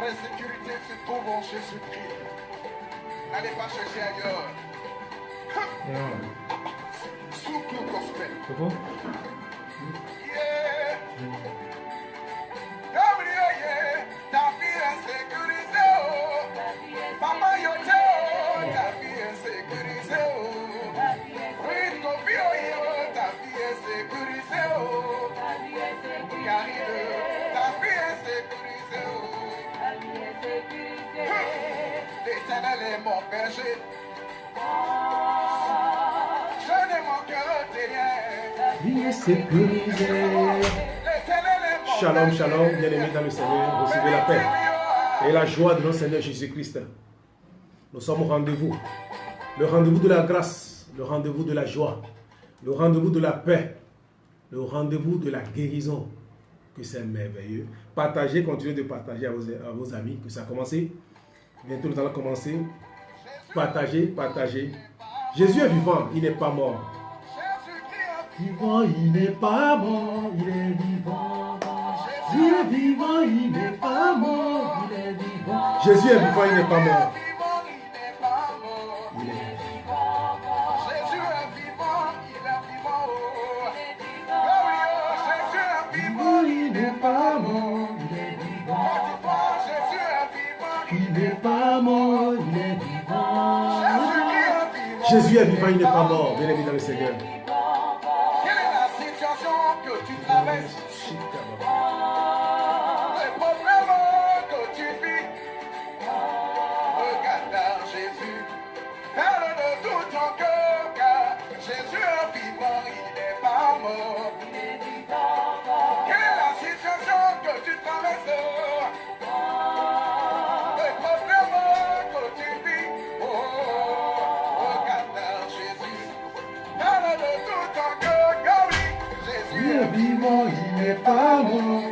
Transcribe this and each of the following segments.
et sécurité se trouvent en Jésus-Christ. N'allez pas chercher ailleurs. Souple gospel. Yeah. Ta vie est sécurisée. Papa Yote, ta vie est sécurisée. Oui, ta vie est sécurisée. Karine, ta vie est sécurisée. L'Éternel est mon berger. Je ne manquerai de rien. Vie est sécurisée. Shalom, shalom, bien-aimés dans le Seigneur, recevez la paix et la joie de notre Seigneur Jésus-Christ. Nous sommes au rendez-vous. Le rendez-vous de la grâce, le rendez-vous de la joie, le rendez-vous de la paix, le rendez-vous de la guérison. Que c'est merveilleux. Partagez, continuez de partager à vos amis, que ça a commencé. Bientôt nous allons commencer. Partagez, partagez. Jésus est vivant, il n'est pas mort. Vivant, il n'est pas mort, il est vivant. Il est vivant, il n'est pas mort, il est vivant. Jésus est vivant, il n'est pas mort. Il est vivant. Jésus est vivant, il est vivant. Jésus est vivant, Il n'est pas mort, il est vivant. Jésus est vivant, Il n'est pas mort, il est vivant. Jésus est vivant. Jésus est vivant, il n'est pas mort, bien aimé dans le Seigneur. Quelle est la situation que tu traverses? Les problèmes que tu vis? Regarde à Jésus. Parle de tout ton cœur, car Jésus est vivant, il n'est pas mort. Quelle est la situation que tu traverses? Les problèmes que tu vis? Oh, regarde à Jésus. Parle de tout ton cœur, car oui, Jésus Il est vivant, il n'est pas mort.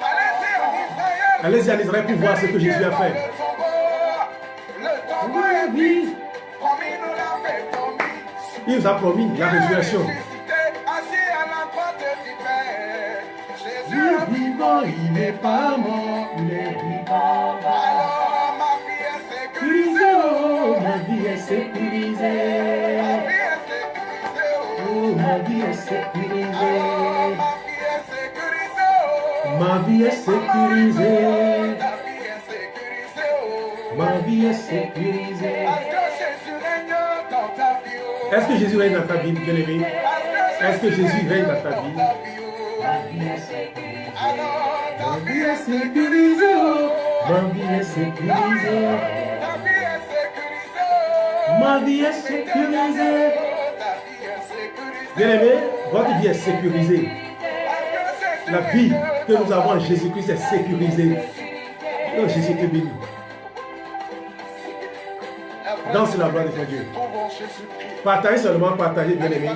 Allez-y en Israël. Allez-y en Israël pour voir ce que Jésus a fait. Le tombeau est vide, promis nous l'avait promis. Il nous a promis la résurrection. Ressuscité, assis à la droite du Père. Il Jésus est vivant, il n'est pas mort, il est vivant. alors ma vie est sécurisée. Oh, ma vie est sécurisée. Ma vie est sécurisée. Oh, ma vie est sécurisée. Alors ma vie est sécurisée. Ma vie est sécurisée. Ta vie est sécurisée. Ma vie est sécurisée. Parce que Jésus règne dans ta vie. Est-ce que Jésus règne dans ta vie, bien-aimé? Est-ce que Jésus règne dans ta vie? Ma vie est sécurisée. Alors ta Ma vie vie est est sécurisée. Ma vie est sécurisée. Ta vie est sécurisée. Ma vie est sécurisée. Ta vie est sécurisée. Bien-aimé, votre vie est sécurisée. La vie que nous avons en Jésus-Christ est sécurisée. Oh, Jésus te bénit. Dans la gloire de ton Dieu. Partagez seulement, partagez, bien-aimé.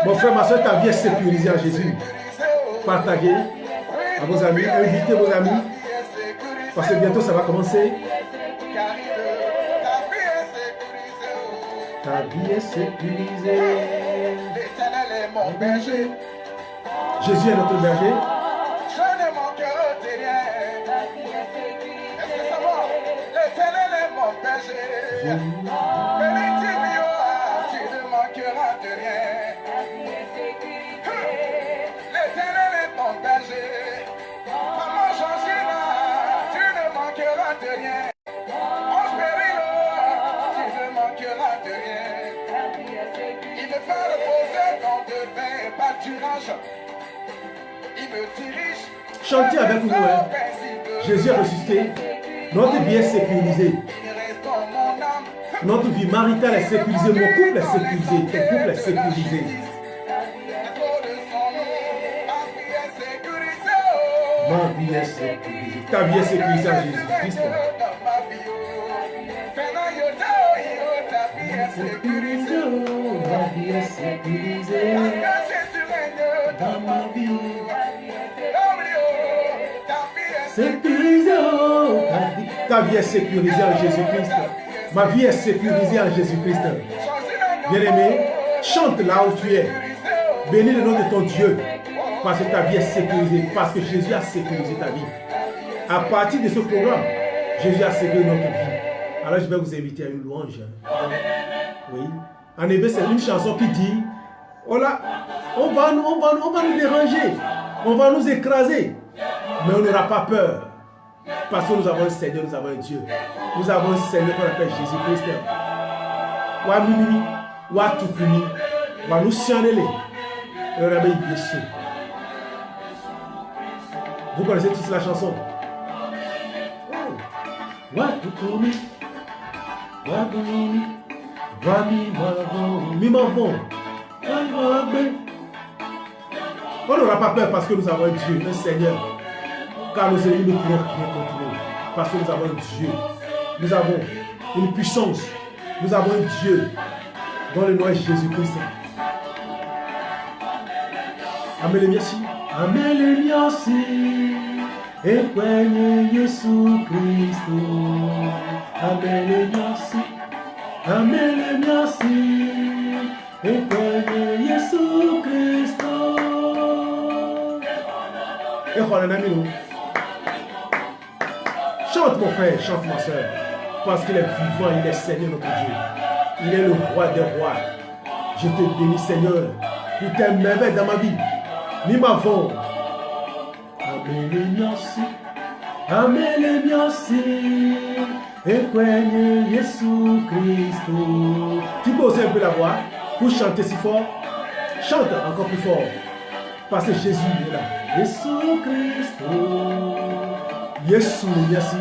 Mon frère, ma soeur, ta vie est sécurisée en Jésus. Partagez à vos amis, invitez vos amis, parce que bientôt ça va commencer. Ta vie est sécurisée. L'Éternel est mon berger. Jésus est notre berger. Je ne manquerai de rien. Est-ce que ça va? L'Éternel est mon berger. Béni tu ne manqueras de rien. L'Éternel est ton berger. Maman Georgina, tu ne manqueras de rien. Ange Périlo, tu ne manqueras de rien. Il me fait reposer dans de verts pâturages. Il me dirige. Chantez avec nous, hein. Jésus est ressuscité. Notre vie est sécurisée. Notre vie maritale est sécurisée. Mon couple est sécurisé. Ton couple est sécurisé. Ma vie est sécurisée. Ta vie est sécurisée en Jésus-Christ. Sécurisée, ma vie est sécurisée. Dans ma vie. Sécurisée, Ta vie est sécurisée en Jésus-Christ. Ma vie est sécurisée en Jésus-Christ. Bien-aimé, chante là où tu es. Bénis le nom de ton Dieu. Parce que ta vie est sécurisée. Parce que Jésus a sécurisé ta vie. À partir de ce programme, Jésus a sécurisé notre vie. Alors je vais vous inviter à une louange. Oui. En effet, c'est une chanson qui dit, oh là, on va nous déranger. On va nous écraser. Mais on n'aura pas peur. Parce que nous avons un Seigneur, nous avons un Dieu. Nous avons un Seigneur qu'on appelle Jésus-Christ. Wa mimi, wa tukuni, wa nous channeler. Vous connaissez tous la chanson. Wa tukuni, wa tukuni, wa mi m'avons. On n'aura pas peur parce que nous avons un Dieu, un Seigneur. Car nos ennemis ne pourront rien contre nous. Parce que nous avons un Dieu. Nous avons une puissance. Nous avons un Dieu dont le nom est Jésus-Christ. Amen les merci. Amen les merci. Et prenez Jésus-Christ. Amen les merci. Amen les merci. Et prenez Jésus-Christ. Et voilà, chante mon frère, chante ma soeur, parce qu'il est vivant, il est Seigneur notre Dieu. Il est le roi des rois. Je te bénis Seigneur pour tes merveilles dans ma vie. Nous m'avons. Amen les merci. Amen les merci. Et prenez Jésus-Christ. Tu peux oser un peu la voix pour chanter si fort. Chante encore plus fort. Parce que Jésus est là. Jésus-Christ. Jésus, merci.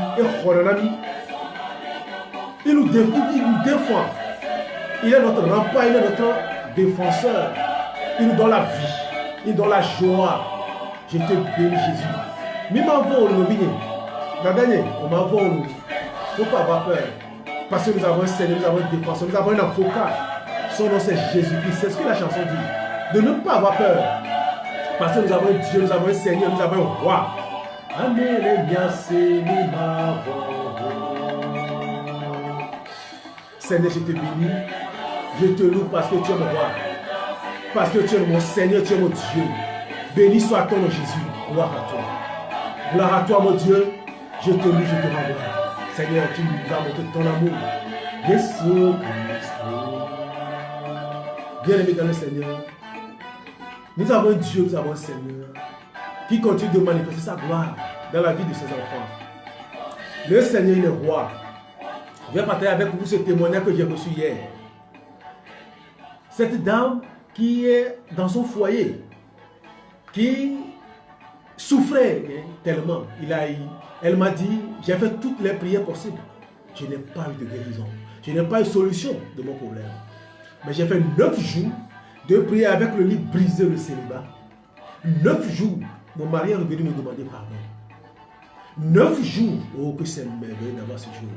Il nous défend. Il est notre rempart, il est notre défenseur. Il nous donne la vie. Il nous donne la joie. Je te bénis, Jésus. Mais m'envole, le bien. La dernière, on m'envole. Il ne faut pas avoir peur. Parce que nous avons un Seigneur, nous avons un défenseur, nous avons un avocat. Son nom c'est Jésus-Christ. C'est ce que la chanson dit. De ne pas avoir peur. Parce que nous avons un Dieu, nous avons un Seigneur, nous avons un roi. Amen les merci, nous m'avons. Seigneur, je te bénis. Je te loue parce que tu es mon roi. Parce que tu es mon Seigneur, tu es mon Dieu. Béni soit ton nom, Jésus. Gloire à toi. Gloire à toi, mon Dieu. Je te loue, je te rends gloire. Seigneur, tu nous as montré ton amour. Jésus-Christ. Bien-aimé dans le Seigneur, nous avons un Dieu, nous avons un Seigneur qui continue de manifester sa gloire dans la vie de ses enfants. Le Seigneur, il est roi. Je vais partager avec vous ce témoignage que j'ai reçu hier. Cette dame qui est dans son foyer, qui souffrait tellement, elle m'a dit, j'ai fait toutes les prières possibles. Je n'ai pas eu de guérison. Je n'ai pas eu de solution de mon problème. Mais j'ai fait 9 jours de prier avec le lit brisé, le célibat. 9 jours, mon mari est revenu me demander pardon. 9 jours, oh que c'est merveilleux d'avoir ce jour.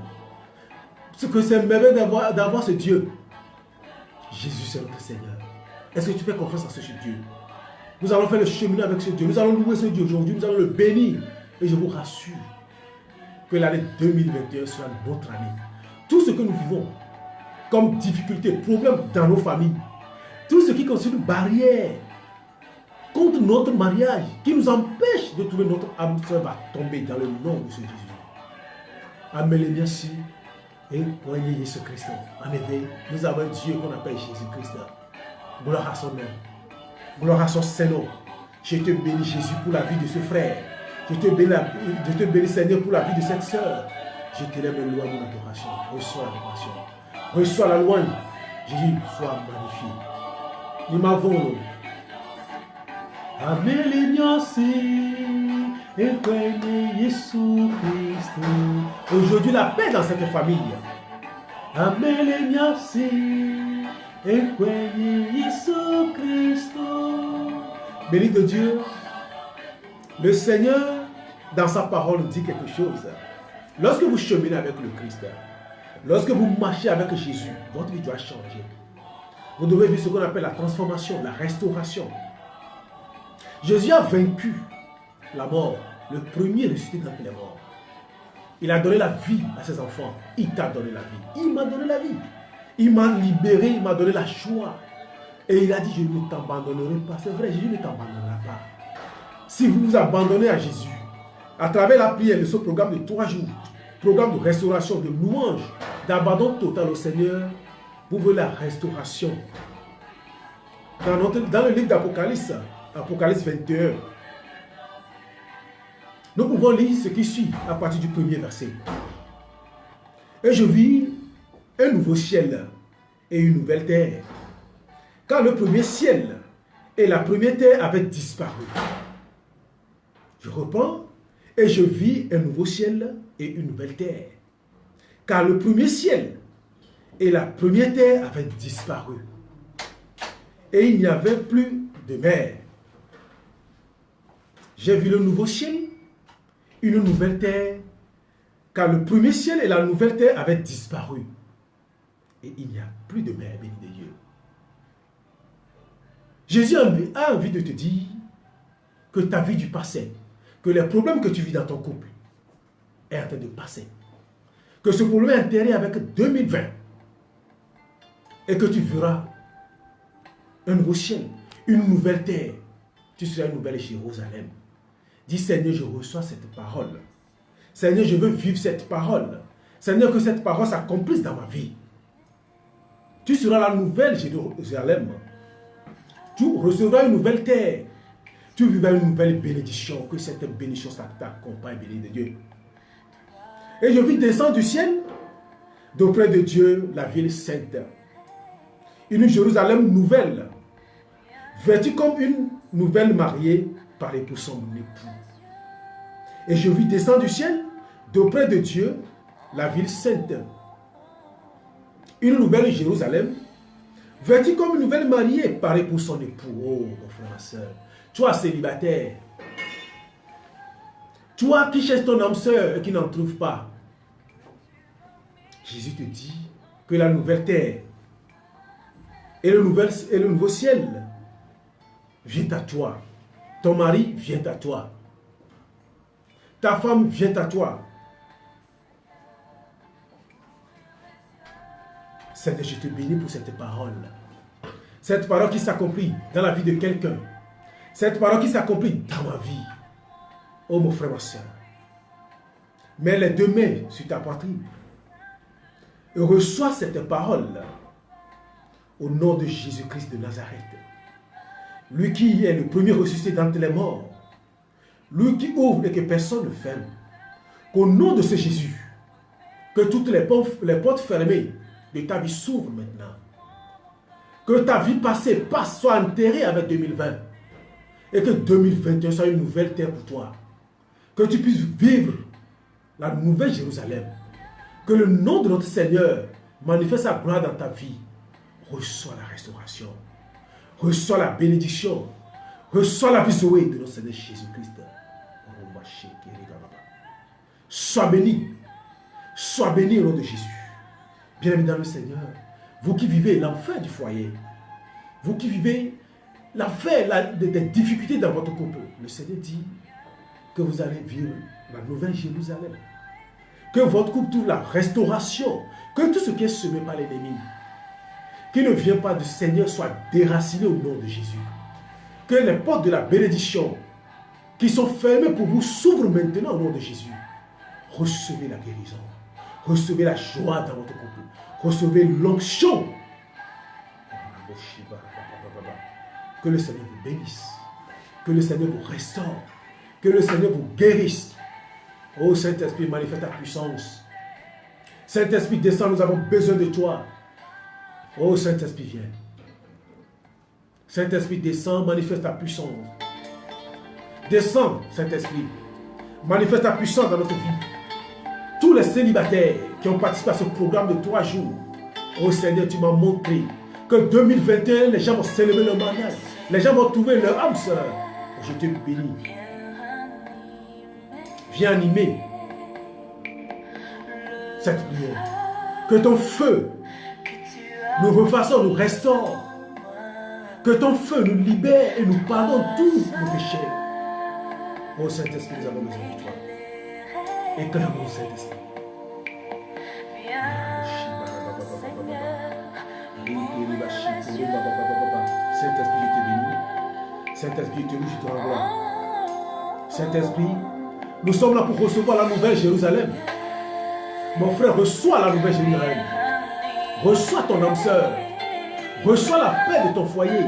Ce que c'est merveilleux d'avoir ce Dieu. Jésus c'est notre Seigneur. Est-ce que tu fais confiance à ce Dieu? Nous allons faire le chemin avec ce Dieu. Nous allons louer ce Dieu aujourd'hui. Nous allons le bénir. Et je vous rassure que l'année 2021 sera notre année. Tout ce que nous vivons comme difficultés, problèmes dans nos familles, tout ce qui constitue une barrière contre notre mariage, qui nous empêche de trouver notre âme sœur, va tomber dans le nom de ce Jésus. Amen, merci. Et voyez Jésus-Christ. En effet, nous avons un Dieu qu'on appelle Jésus-Christ. Gloire à son nom. Gloire à son Seigneur. Je te bénis Jésus pour la vie de ce frère. Je te bénis Seigneur pour la vie de cette sœur. Je t'élève le louange de l'adoration. Reçois l'adoration. Reçois la louange. Jésus, sois magnifié. Nous m'avons. Amen les merci. Et prenez Jésus-Christ. Aujourd'hui, la paix dans cette famille. Amen les merci. Et prenez Jésus-Christ. Béni de Dieu. Le Seigneur, dans sa parole, dit quelque chose. Lorsque vous cheminez avec le Christ, lorsque vous marchez avec Jésus, votre vie doit changer. Vous devez vivre ce qu'on appelle la transformation, la restauration. Jésus a vaincu la mort, le premier ressuscité d'entre les morts. Il a donné la vie à ses enfants. Il t'a donné la vie. Il m'a donné la vie. Il m'a libéré, il m'a donné la joie. Et il a dit, je ne t'abandonnerai pas. C'est vrai, Jésus ne t'abandonnera pas. Si vous vous abandonnez à Jésus, à travers la prière de ce programme de 3 jours, programme de restauration, de louange, d'abandon total au Seigneur, vous voulez la restauration. Dans le livre d'Apocalypse, Apocalypse 21, nous pouvons lire ce qui suit à partir du premier verset. Et je vis un nouveau ciel et une nouvelle terre. Car le premier ciel et la première terre avaient disparu. Je reprends. Et je vis un nouveau ciel et une nouvelle terre. Car le premier ciel et la première terre avaient disparu. Et il n'y avait plus de mer. J'ai vu le nouveau ciel, une nouvelle terre, car le premier ciel et la nouvelle terre avaient disparu. Et il n'y a plus de mer, béni de Dieu. Jésus a envie de te dire que ta vie du passé, que les problèmes que tu vis dans ton couple est en train de passer. Que ce problème est enterré avec 2020. Et que tu verras un nouveau ciel, une nouvelle terre. Tu seras une nouvelle Jérusalem. Dis Seigneur, je reçois cette parole. Seigneur, je veux vivre cette parole. Seigneur, que cette parole s'accomplisse dans ma vie. Tu seras la nouvelle Jérusalem. Tu recevras une nouvelle terre. Tu vivras une nouvelle bénédiction. Que cette bénédiction t'accompagne, béni de Dieu. Et je vis descendre du ciel, d'auprès de Dieu, la ville sainte. Une Jérusalem nouvelle, vêtue comme une nouvelle mariée par l'époux son époux. Et je vis descendre du ciel, d'auprès de Dieu, la ville sainte. Une nouvelle Jérusalem, vêtue comme une nouvelle mariée par l'époux son époux. Oh, mon frère, ma soeur. Toi, célibataire, toi qui cherches ton âme sœur et qui n'en trouve pas, Jésus te dit que la nouvelle terre et le nouveau ciel vient à toi. Ton mari vient à toi. Ta femme vient à toi. Seigneur, je te bénis pour cette parole. Cette parole qui s'accomplit dans la vie de quelqu'un. Cette parole qui s'accomplit dans ma vie. Oh mon frère, ma soeur. Mets les deux mains sur ta poitrine. Et reçois cette parole au nom de Jésus-Christ de Nazareth. Lui qui est le premier ressuscité d'entre les morts. Lui qui ouvre et que personne ne ferme. Qu'au nom de ce Jésus, que toutes les portes fermées de ta vie s'ouvrent maintenant. Que ta vie passée soit enterrée avec 2020. Et que 2021 soit une nouvelle terre pour toi. Que tu puisses vivre la nouvelle Jérusalem. Que le nom de notre Seigneur manifeste sa gloire dans ta vie. Reçois la restauration. Reçois la bénédiction. Reçois la vie zoé de notre Seigneur Jésus-Christ. Sois béni. Sois béni au nom de Jésus. Bien-aimés dans le Seigneur, vous qui vivez l'enfer du foyer, vous qui vivez l'enfer des difficultés dans votre couple, le Seigneur dit que vous allez vivre la nouvelle Jérusalem. Que votre couple trouve la restauration. Que tout ce qui est semé par l'ennemi, qui ne vient pas du Seigneur, soit déraciné au nom de Jésus. Que les portes de la bénédiction qui sont fermées pour vous s'ouvrent maintenant au nom de Jésus. Recevez la guérison. Recevez la joie dans votre couple. Recevez l'onction. Que le Seigneur vous bénisse. Que le Seigneur vous restaure. Que le Seigneur vous guérisse. Oh Saint-Esprit, manifeste ta puissance. Saint-Esprit, descends, nous avons besoin de toi. Oh Saint-Esprit, viens. Saint-Esprit, descends, manifeste ta puissance. Descends, Saint-Esprit. Manifeste ta puissance dans notre vie. Tous les célibataires qui ont participé à ce programme de 3 jours. Oh Seigneur, tu m'as montré que 2021, les gens vont célébrer le mariage. Les gens vont trouver leur âme sœur. Je te bénis. Viens animer cette prière. Que ton feu nous refaçonne, nous restaure. Que ton feu nous libère et nous pardonne tous nos péchés. Oh Saint-Esprit, nous avons besoin de toi. Éclaire mon Saint-Esprit. Saint-Esprit, je te bénis. Saint-Esprit, je te loue, je te rends gloire. Saint-Esprit, nous sommes là pour recevoir la nouvelle Jérusalem. Mon frère, reçois la nouvelle Jérusalem. Reçois ton âme sœur. Reçois la paix de ton foyer.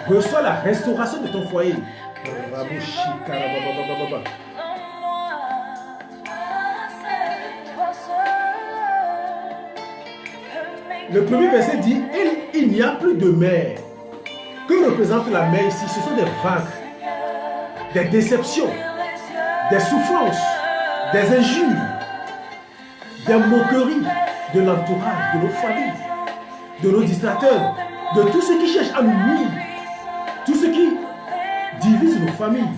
Reçois la restauration de ton foyer. Le premier verset dit, il n'y a plus de mer. Que représente la mer ici? Ce sont des vagues, des déceptions, des souffrances, des injures, des moqueries de l'entourage, de nos familles, de nos distracteurs, de tous ceux qui cherchent à nous nuire, tous ceux qui divisent nos familles.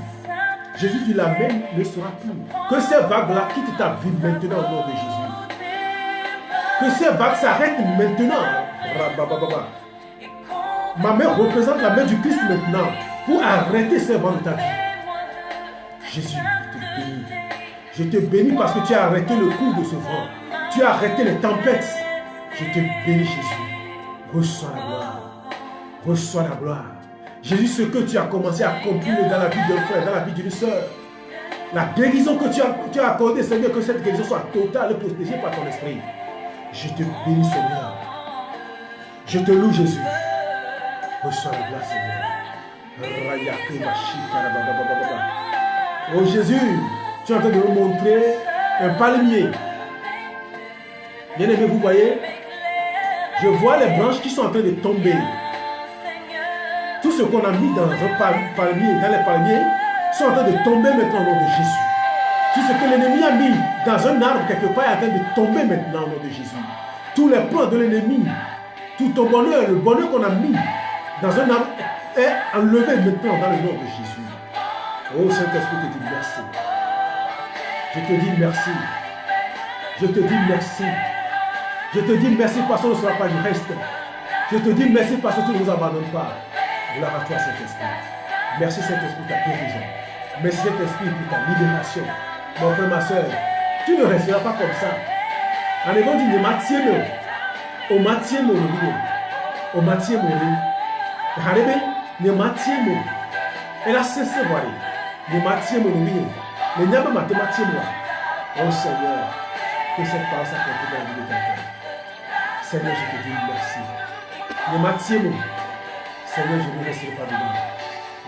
Jésus dit, la mer ne sera plus. Que ces vagues-là quittent ta vie maintenant au nom de Jésus. Que ces vagues s'arrêtent maintenant. Ma mère représente la main du Christ maintenant pour arrêter ces vents de ta vie. Jésus, je te bénis. Je te bénis parce que tu as arrêté le cours de ce vent. Tu as arrêté les tempêtes. Je te bénis, Jésus. Reçois la gloire. Reçois la gloire. Jésus, ce que tu as commencé à accomplir dans la vie d'un frère, dans la vie d'une soeur, la guérison que tu as accordée, Seigneur, que cette guérison soit totale et protégée par ton esprit. Je te bénis, Seigneur. Je te loue, Jésus. Reçois la gloire, Seigneur. Oh Jésus, tu es en train de me montrer un palmier. Bien aimé, vous voyez, je vois les branches qui sont en train de tomber. Tout ce qu'on a mis dans un palmier, dans les palmiers, sont en train de tomber maintenant au nom de Jésus. Tout ce que l'ennemi a mis dans un arbre quelque part est en train de tomber maintenant au nom de Jésus. Tous les plans de l'ennemi, tout ton bonheur, le bonheur qu'on a mis dans un arbre est enlevé maintenant dans le nom de Jésus. Oh Saint-Esprit, je te dis merci. Je te dis merci. Je te dis merci. Je te dis merci parce qu'on ne sera pas du reste. Je te dis merci parce que tu ne nous abandonnes pas. Gloire à toi, Saint-Esprit. Merci, Saint-Esprit, pour ta guérison. Merci, Saint-Esprit, pour ta libération. Mon frère, ma soeur, tu ne resteras pas comme ça. En étant dit, ne m'attiens pas. Au matin, mon Dieu. Au matin, mon Dieu. Harebe, ne m'attiens pas. Elle a cessé de voir. Ne m'attiens pas, mon Dieu. Ne n'y a pas de m'attiens pas. Oh Seigneur, que cette parole s'accomplisse dans la vie de quelqu'un. Seigneur, je te dis merci. Ne m'attiens pas. Seigneur, je ne resterai pas demain.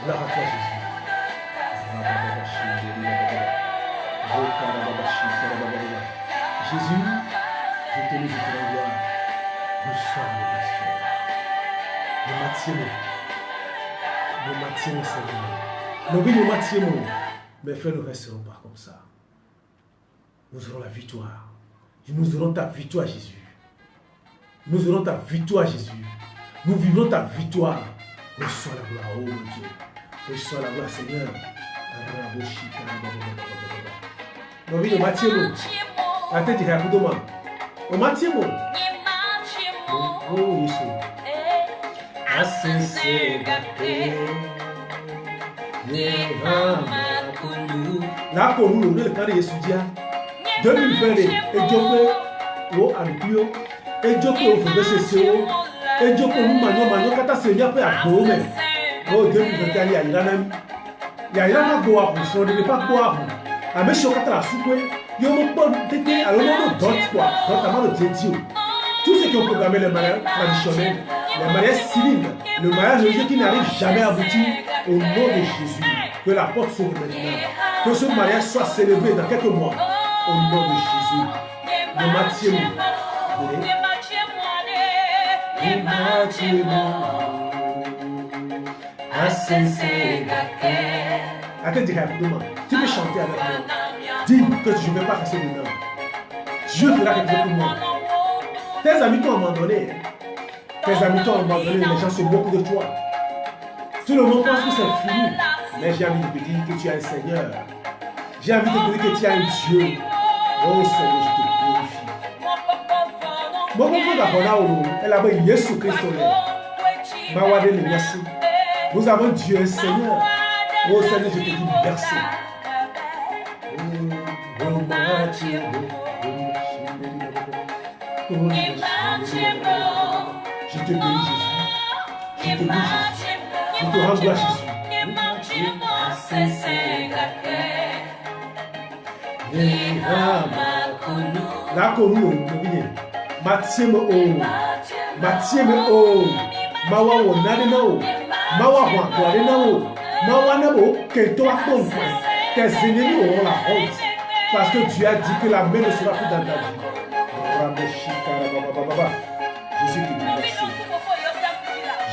Gloire à toi, Jésus. Jésus, je te loue, je te rends gloire. Reçois mon pasteur. Ne m'attirez, Seigneur. Nos vies ne m'attirent, mes frères ne resteront pas comme ça. Nous aurons la victoire. Nous aurons ta victoire, Jésus. Nous aurons ta victoire, Jésus. Nous vivrons ta victoire. Reçois la gloire, oh mon Dieu. Reçois la gloire, Seigneur. Nos vies ne m'attirent. La tête est rapidement. On m'attire. Oh, Jésus. Là, pour nous, le cas de Jésus, 2020, et Dieu peut, Alpio, et Dieu peut ouvrir ce séo, et Dieu peut nous manier, quand tu Seigneur peut abdomer. Oh, 2021, il y a Iran, il y a Iran, boire, on ne peut pas boire. À mes chocs à la soupe, il y a un bon tété, alors on d'autres quoi, notamment le Dieu. Tous ceux qui ont programmé les mariages traditionnels, les mariages civils, le mariage religieux qui n'arrive jamais à aboutir, au nom de Jésus, que la porte s'ouvre maintenant, que ce mariage soit célébré dans quelques mois, au nom de Jésus. Le Matthieu, attends, rapidement, tu peux chanter avec moi. Dis que je ne vais pas casser le nom. Dieu fera quelque chose pour moi. Tes amis t'ont abandonné. Tes amis t'ont abandonné, les gens se moquent de toi. Tout le monde pense que c'est fini. Mais j'ai envie de te dire que tu as un Seigneur. J'ai envie de te dire que tu as un Dieu. Oh Seigneur, je te glorifie. Mon frère d'abord, elle a dit Jésus Christ. Nous avons Dieu, un Seigneur. Oh Seigneur, je te dis merci. Oh, te bénis, Jésus. Je te bénis, Jésus. Je te rends gloire, Jésus. La commune, Mathieu o, Mawa o Nadenao, Mawa Wanao, Mawa Nabo, Kento Akon, tes ennemis auront la honte, parce que tu as dit que la main ne sera plus dans ta vie. Jésus te dit merci.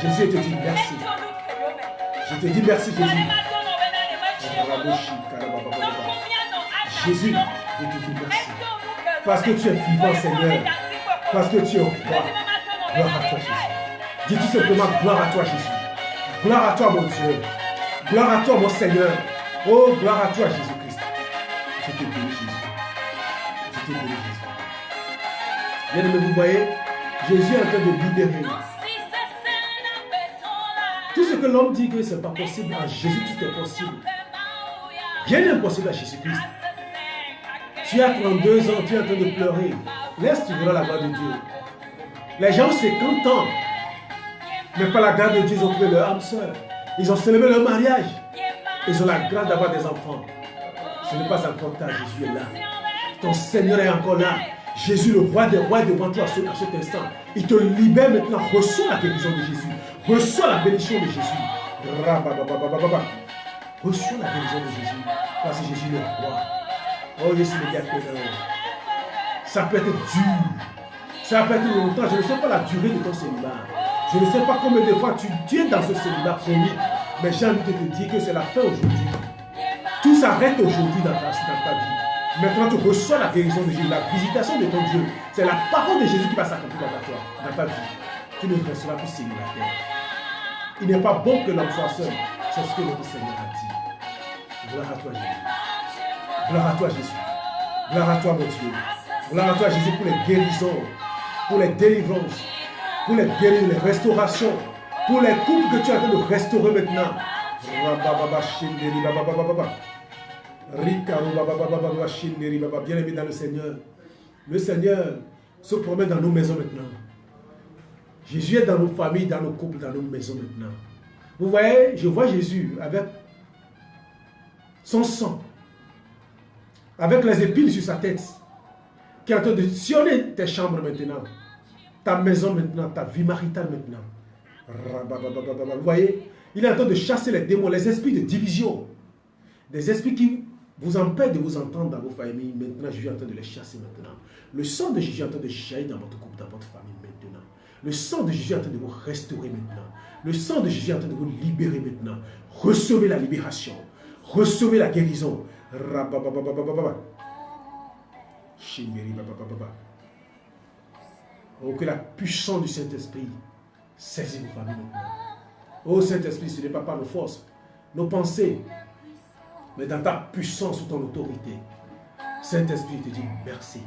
Jésus te dit merci. Je te dis merci, Jésus. Jésus, je te dis merci. Parce que tu es vivant, Seigneur. Parce que tu es roi. Gloire à toi, Jésus. Dis tout simplement gloire à toi, Jésus. Gloire à toi, mon Dieu. Gloire à toi, mon Seigneur. Oh, gloire à toi, Jésus-Christ. Je te bénis, Jésus. Je te bénis, Jésus. Bien-aimé, vous voyez, Jésus est en train de libérer. Tout ce que l'homme dit que ce n'est pas possible, à Jésus, tout est possible. Rien n'est impossible à Jésus-Christ. Tu as 32 ans, tu es en train de pleurer. Laisse, tu verras la gloire de Dieu. Les gens ont 50 ans, mais par la grâce de Dieu, ils ont trouvé leur âme sœur. Ils ont célébré leur mariage. Ils ont la grâce d'avoir des enfants. Ce n'est pas encore tard, Jésus est là. Ton Seigneur est encore là. Jésus, le roi des rois, est devant toi à cet instant. Il te libère maintenant. Reçois la guérison de Jésus. Reçois la bénédiction de Jésus. Reçois la guérison de Jésus. Parce que Jésus est le roi. Oh, Jésus le gars. Ça peut être dur. Ça peut être longtemps. Je ne sais pas la durée de ton célibat. Je ne sais pas combien de fois tu es dans ce célibat chronique. Mais j'ai envie de te dire que c'est la fin aujourd'hui. Tout s'arrête aujourd'hui dans ta vie. Maintenant, tu reçois la guérison de Jésus, la visitation de ton Dieu. C'est la parole de Jésus qui va s'accomplir dans ta vie. Tu ne resteras plus célibataire. Il n'est pas bon que l'homme soit seul. C'est ce que notre Seigneur a dit. Gloire à toi, Jésus. Gloire à toi, Jésus. Gloire à toi, mon Dieu. Gloire à toi, Jésus, pour les guérisons, pour les délivrances, pour les guérisons, les restaurations, pour les couples que tu es en train de restaurer maintenant. Bien-aimé dans le Seigneur se promène dans nos maisons maintenant. Jésus est dans nos familles, dans nos couples, dans nos maisons maintenant. Vous voyez, je vois Jésus avec son sang, avec les épines sur sa tête, qui est en train de sillonner tes chambres maintenant, ta maison maintenant, ta vie maritale maintenant. Vous voyez, il est en train de chasser les démons, les esprits de division, des esprits qui vous empêchent de vous entendre dans vos familles. Maintenant, Jésus est en train de les chasser maintenant. Le sang de Jésus est en train de jaillir dans votre couple, dans votre famille maintenant. Le sang de Jésus est en train de vous restaurer maintenant. Le sang de Jésus est en train de vous libérer maintenant. Recevez la libération. Recevez la guérison. Oh, que la puissance du Saint-Esprit saisit vos familles maintenant. Oh Saint-Esprit, ce n'est pas par nos forces, nos pensées, mais dans ta puissance ou ton autorité. Saint-Esprit, je te dis merci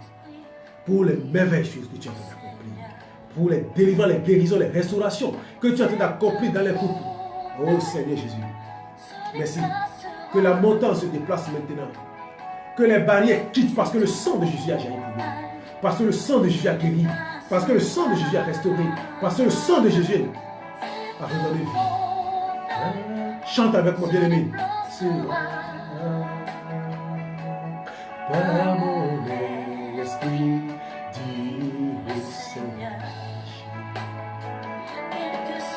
pour les merveilleuses choses que tu es en train d'accomplir, pour les délivrances, les guérisons, les restaurations que tu es en train d'accomplir dans les couples. Oh Seigneur Jésus, merci. Que la montagne se déplace maintenant. Que les barrières quittent parce que le sang de Jésus a jailli pour nous. Parce que le sang de Jésus a guéri. Parce que le sang de Jésus a restauré. Parce que le sang de Jésus a redonné vie. Chante avec moi, bien-aimé. Par mon esprit, dis le Seigneur.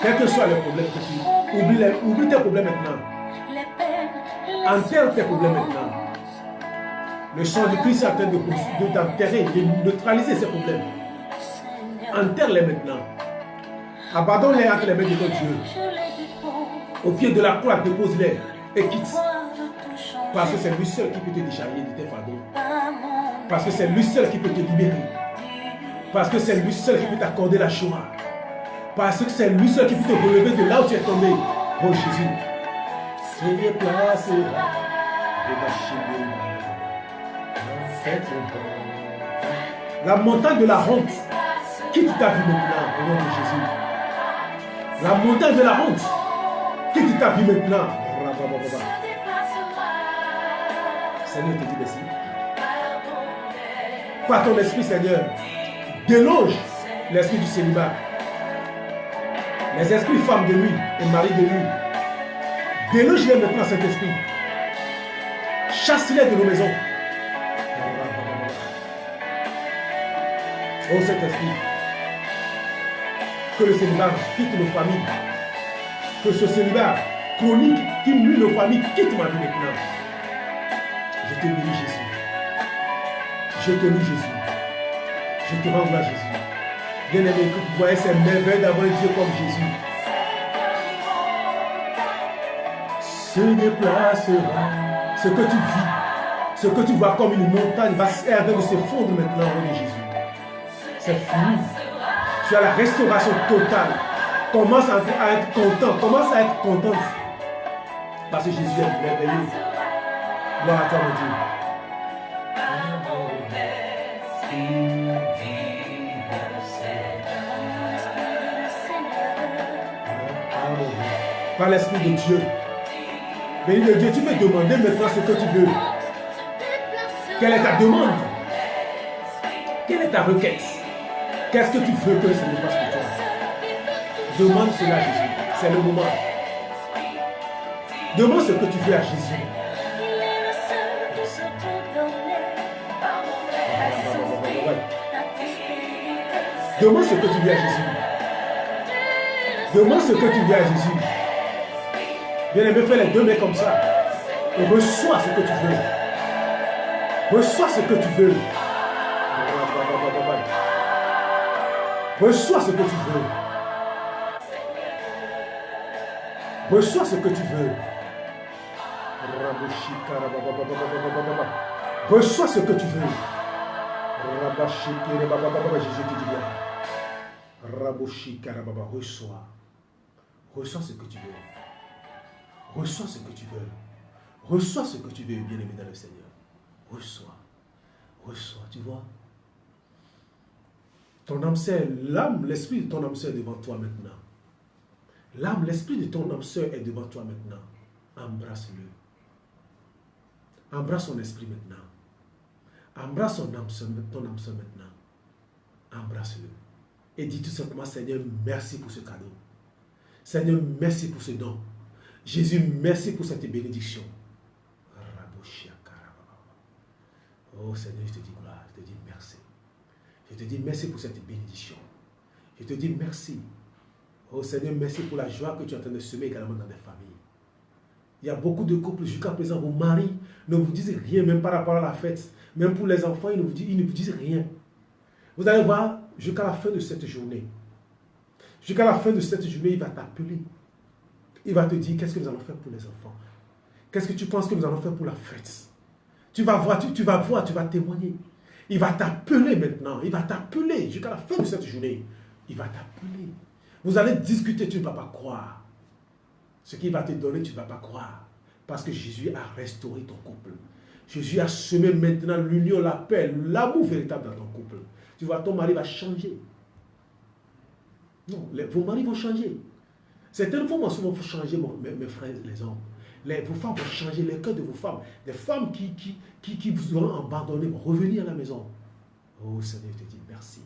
Quels que soient les problèmes que tu oublie tes problèmes maintenant. Enterre tes problèmes maintenant. Le sang de Christ est en train d'enterrer, de neutraliser ces problèmes. Enterre-les maintenant. Abandonne-les entre les mains de ton Dieu. Au pied de la croix, dépose-les et quitte. Parce que c'est lui seul qui peut te décharger de tes fardeaux. Parce que c'est lui seul qui peut te libérer. Parce que c'est lui seul qui peut t'accorder la joie. Parce que c'est lui seul qui peut te relever de là où tu es tombé. Oh Jésus. Se déplacera. La montagne de la honte quitte ta vie maintenant au nom de Jésus. La montagne de la honte quitte ta vie maintenant. Seigneur, te dis merci. Par ton esprit, Seigneur, déloge l'esprit du célibat. Les esprits femmes de nuit et mari de nuit, déloge-les maintenant, cet esprit. Chasse-les de nos maisons. Oh, cet esprit, que le célibat quitte nos familles. Que ce célibat chronique qui nuit nos familles quitte ma vie maintenant. Je te bénis, Jésus. Je te loue, Jésus. Je te rends gloire, Jésus. Bien-aimé, que vous voyez ces merveilles d'avoir Dieu comme Jésus. Se déplacera. Ce que tu vis, ce que tu vois comme une montagne va servir de se fondre maintenant au nom de Jésus. C'est fini. Tu as la restauration totale. Commence à être content. Commence à être contente. Parce que Jésus est merveilleux. Gloire à toi, mon Dieu. Par l'Esprit de Dieu. Béni de Dieu, tu peux demander maintenant ce que tu veux. Quelle est ta demande? Quelle est ta requête? Qu'est-ce que tu veux que le Seigneur fasse pour toi? Demande cela à Jésus. C'est le moment. Demande ce que tu veux à Jésus. Demande ce que tu veux à Jésus. Demande ce que tu veux à Jésus. Bien-aimé, fais les deux mains comme ça. Et reçois ce que tu veux. Reçois ce que tu veux. Reçois ce que tu veux. Reçois ce que tu veux. Reçois ce que tu veux. Jésus te dit bien. Reçois. Reçois ce que tu veux. Reçois ce que tu veux. Reçois ce que tu veux, bien-aimé dans le Seigneur. Reçois. Reçois, tu vois. Ton âme sœur, l'âme, l'esprit de ton âme sœur est devant toi maintenant. L'âme, l'esprit de ton âme sœur est devant toi maintenant. Embrasse-le. Embrasse son esprit maintenant. Embrasse ton âme sœur maintenant. Embrasse-le. Et dis tout simplement, Seigneur, merci pour ce cadeau. Seigneur, merci pour ce don. Jésus, merci pour cette bénédiction. Oh Seigneur, je te dis gloire, je te dis merci. Je te dis merci pour cette bénédiction. Je te dis merci. Oh Seigneur, merci pour la joie que tu es en train de semer également dans des familles. Il y a beaucoup de couples, jusqu'à présent, vos maris ne vous disent rien, même par rapport à la fête. Même pour les enfants, ils ne vous disent rien. Vous allez voir, jusqu'à la fin de cette journée, il va t'appeler. Il va te dire, qu'est-ce que nous allons faire pour les enfants? Qu'est-ce que tu penses que nous allons faire pour la fête? Tu vas voir, tu vas témoigner. Il va t'appeler maintenant. Il va t'appeler jusqu'à la fin de cette journée. Il va t'appeler. Vous allez discuter, tu ne vas pas croire. Ce qu'il va te donner, tu ne vas pas croire. Parce que Jésus a restauré ton couple. Jésus a semé maintenant l'union, la paix, l'amour véritable dans ton couple. Tu vois, ton mari va changer. Non, vos maris vont changer. Certaines femmes vont changer, mes frères, les hommes. Vos femmes vont changer les cœurs de vos femmes. Des femmes qui vous auront abandonné vont revenir à la maison. Oh Seigneur, je te dis merci.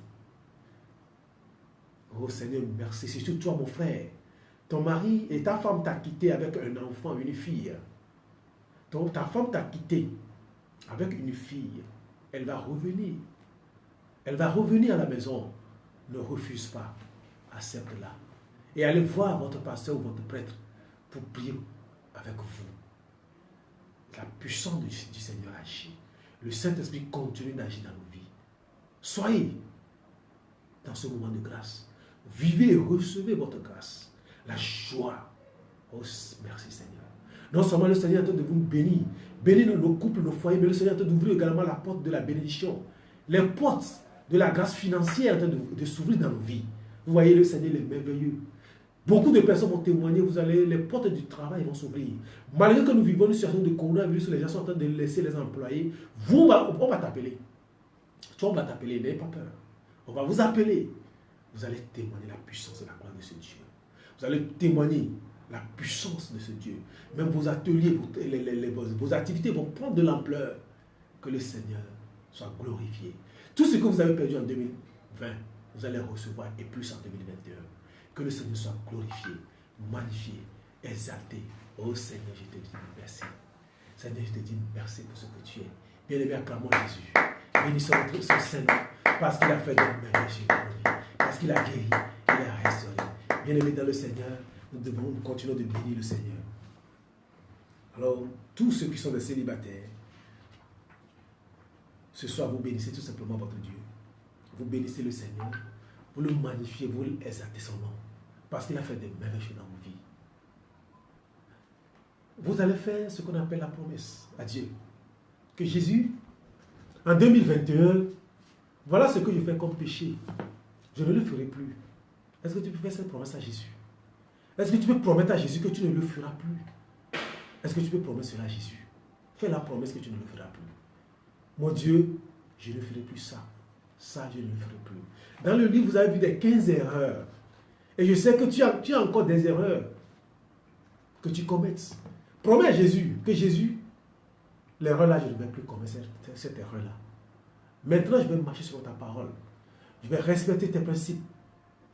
Oh Seigneur, merci. Surtout toi, mon frère. Ton mari et ta femme t'a quitté avec un enfant, une fille. Ta femme t'a quitté avec une fille. Elle va revenir. Elle va revenir à la maison. Ne refuse pas. Accepte-la. Et allez voir votre pasteur ou votre prêtre pour prier avec vous. La puissance du Seigneur agit. Le Saint-Esprit continue d'agir dans nos vies. Soyez dans ce moment de grâce. Vivez et recevez votre grâce. La joie. Oh, merci Seigneur. Non seulement le Seigneur est en train de vous bénir, bénir nos couples, nos foyers, mais le Seigneur est en train d'ouvrir également la porte de la bénédiction. Les portes de la grâce financière sont en train de s'ouvrir dans nos vies. Vous voyez, le Seigneur est merveilleux. Beaucoup de personnes vont témoigner, les portes du travail vont s'ouvrir. Malgré que nous vivons une situation de coronavirus, les gens sont en train de laisser les employés. On va t'appeler. Toi, on va t'appeler, n'ayez pas peur. On va vous appeler. Vous allez témoigner la puissance et la gloire de ce Dieu. Vous allez témoigner la puissance de ce Dieu. Même vos ateliers, vos activités vont prendre de l'ampleur. Que le Seigneur soit glorifié. Tout ce que vous avez perdu en 2020, vous allez recevoir et plus en 2021. Que le Seigneur soit glorifié, magnifié, exalté. Oh Seigneur, je te dis merci. Seigneur, je te dis merci pour ce que tu es. Bien-aimé, acclamons Jésus. Bénissons son Seigneur parce qu'il a fait de merveilles chez nous. Parce qu'il a guéri, il a restauré. Bien-aimé dans le Seigneur, nous continuons de bénir le Seigneur. Alors, tous ceux qui sont des célibataires, ce soir, vous bénissez tout simplement votre Dieu. Vous bénissez le Seigneur. Vous le magnifiez, vous exaltez son nom. Parce qu'il a fait des merveilles dans vos vies. Vous allez faire ce qu'on appelle la promesse à Dieu. Que Jésus, en 2021, voilà ce que je fais comme péché. Je ne le ferai plus. Est-ce que tu peux faire cette promesse à Jésus? Est-ce que tu peux promettre à Jésus que tu ne le feras plus? Est-ce que tu peux promettre cela à Jésus? Fais la promesse que tu ne le feras plus. Mon Dieu, je ne ferai plus ça. Ça, je ne le ferai plus. Dans le livre, vous avez vu des 15 erreurs. Et je sais que tu as encore des erreurs que tu commettes. Promets à Jésus que Jésus, l'erreur là, je ne vais plus commettre cette erreur-là. Maintenant, je vais marcher sur ta parole. Je vais respecter tes principes.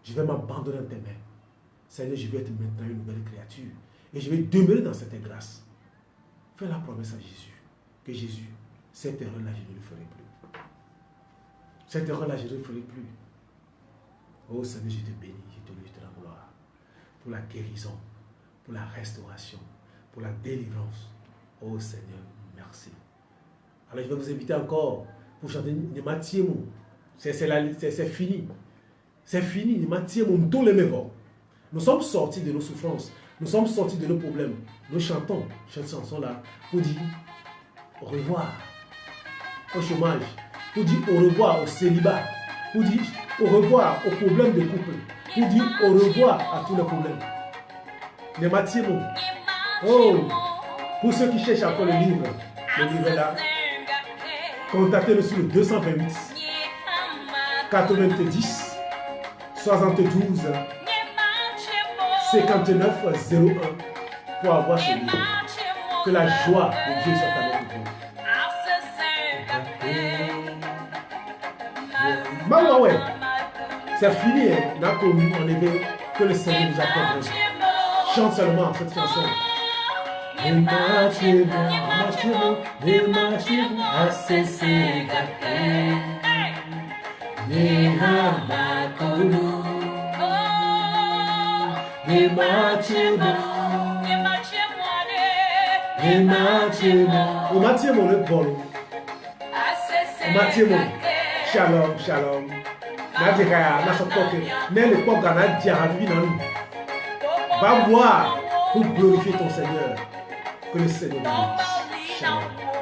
Je vais m'abandonner dans tes mains. Seigneur, je vais être maintenant une nouvelle créature. Et je vais demeurer dans cette grâce. Fais la promesse à Jésus. Que Jésus, cette erreur-là, je ne le ferai plus. Cette erreur-là, je ne le ferai plus. Oh Seigneur, je te bénis, je te loue, je te rends gloire. Pour la guérison, pour la restauration, pour la délivrance. Oh Seigneur, merci. Alors je vais vous inviter encore pour chanter Nema Tiemo. C'est fini. C'est fini. Nema Tiemo, nous sommes sortis de nos souffrances. Nous sommes sortis de nos problèmes. Nous chantons cette chanson-là pour dire au revoir au chômage, pour dire au revoir au célibat, pour dire au revoir aux problèmes de couple, pour dire au revoir à tous les problèmes. Nema Tiemo. Oh, pour ceux qui cherchent encore le livre est là. Contactez-le sur le 228 90 72 59 01 pour avoir ce livre. Que la joie de Dieu soit avec vous. Maman, ouais, c'est fini. On a connu en effet que le Seigneur nous accorde. Chante seulement cette chanson. Shalom, shalom. Va boire pour glorifier ton Seigneur. Que le Seigneur bénisse. Shalom.